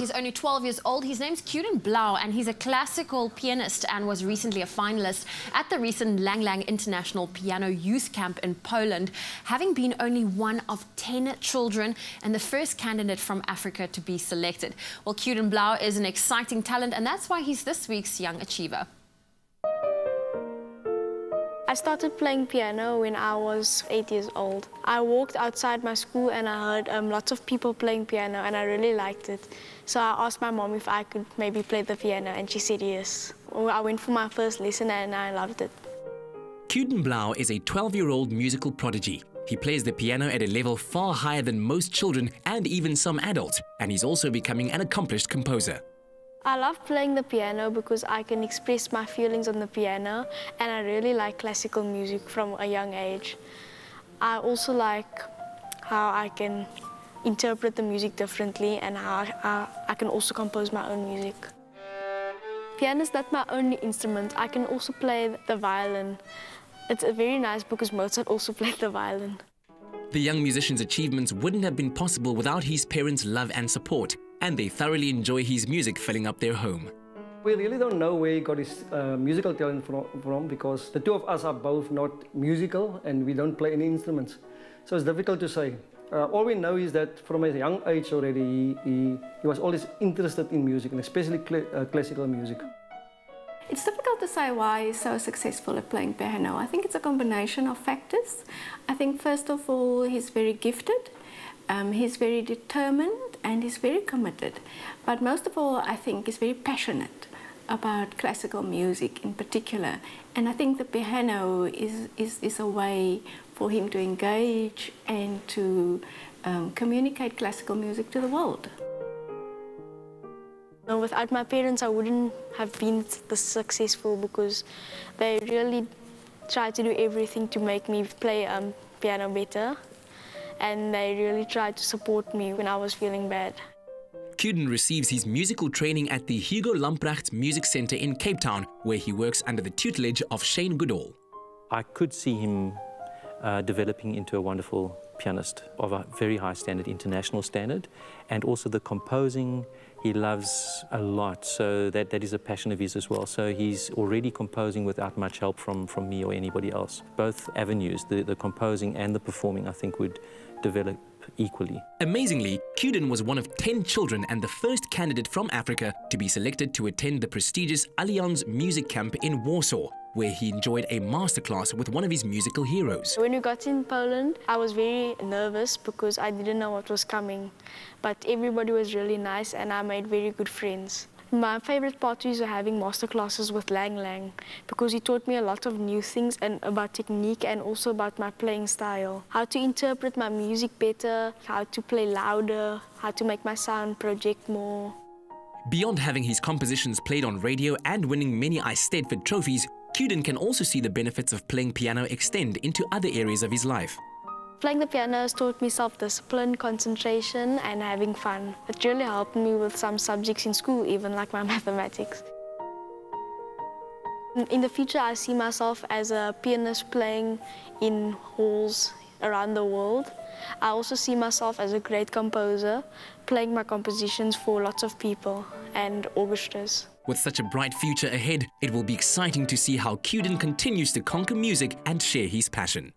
He's only 12 years old. His name's Qden Blaauw, and he's a classical pianist and was recently a finalist at the recent Lang Lang International Piano Youth Camp in Poland, having been only one of 10 children and the first candidate from Africa to be selected. Well, Qden Blaauw is an exciting talent, and that's why he's this week's Young Achiever. I started playing piano when I was 8 years old. I walked outside my school and I heard lots of people playing piano, and I really liked it. So I asked my mom if I could maybe play the piano, and she said yes. I went for my first lesson and I loved it. Qden Blaauw is a 12-year-old musical prodigy. He plays the piano at a level far higher than most children and even some adults, and he's also becoming an accomplished composer. I love playing the piano because I can express my feelings on the piano, and I really like classical music from a young age. I also like how I can interpret the music differently and how I can also compose my own music. Piano is not my only instrument. I can also play the violin. It's very nice because Mozart also played the violin. The young musician's achievements wouldn't have been possible without his parents' love and support, and they thoroughly enjoy his music filling up their home. We really don't know where he got his musical talent from because the two of us are both not musical and we don't play any instruments. So it's difficult to say. All we know is that from a young age already, he was always interested in music, and especially classical music. It's difficult to say why he's so successful at playing piano. I think it's a combination of factors. I think first of all, he's very gifted, he's very determined, and he's very committed. But most of all, I think he's very passionate about classical music in particular. And I think the piano is a way for him to engage and to communicate classical music to the world. Without my parents, I wouldn't have been this successful because they really tried to do everything to make me play piano better, and they really tried to support me when I was feeling bad. Qden receives his musical training at the Hugo Lamprecht Music Centre in Cape Town, where he works under the tutelage of Shane Goodall. I could see him developing into a wonderful pianist of a very high standard, international standard, and also the composing he loves a lot, so that is a passion of his as well. So he's already composing without much help from me or anybody else. Both avenues, the composing and the performing, I think would develop equally. Amazingly, Qden was one of 10 children and the first candidate from Africa to be selected to attend the prestigious Allianz Music Camp in Warsaw, where he enjoyed a masterclass with one of his musical heroes. When we got in Poland, I was very nervous because I didn't know what was coming. But everybody was really nice and I made very good friends. My favorite part is having masterclasses with Lang Lang because he taught me a lot of new things and about technique and also about my playing style. How to interpret my music better, how to play louder, how to make my sound project more. Beyond having his compositions played on radio and winning many Eisteddfod trophies, Qden can also see the benefits of playing piano extend into other areas of his life. Playing the piano has taught me self-discipline, concentration, and having fun. It really helped me with some subjects in school, even like my mathematics. In the future, I see myself as a pianist playing in halls around the world. I also see myself as a great composer, playing my compositions for lots of people and orchestras. With such a bright future ahead, it will be exciting to see how Qden continues to conquer music and share his passion.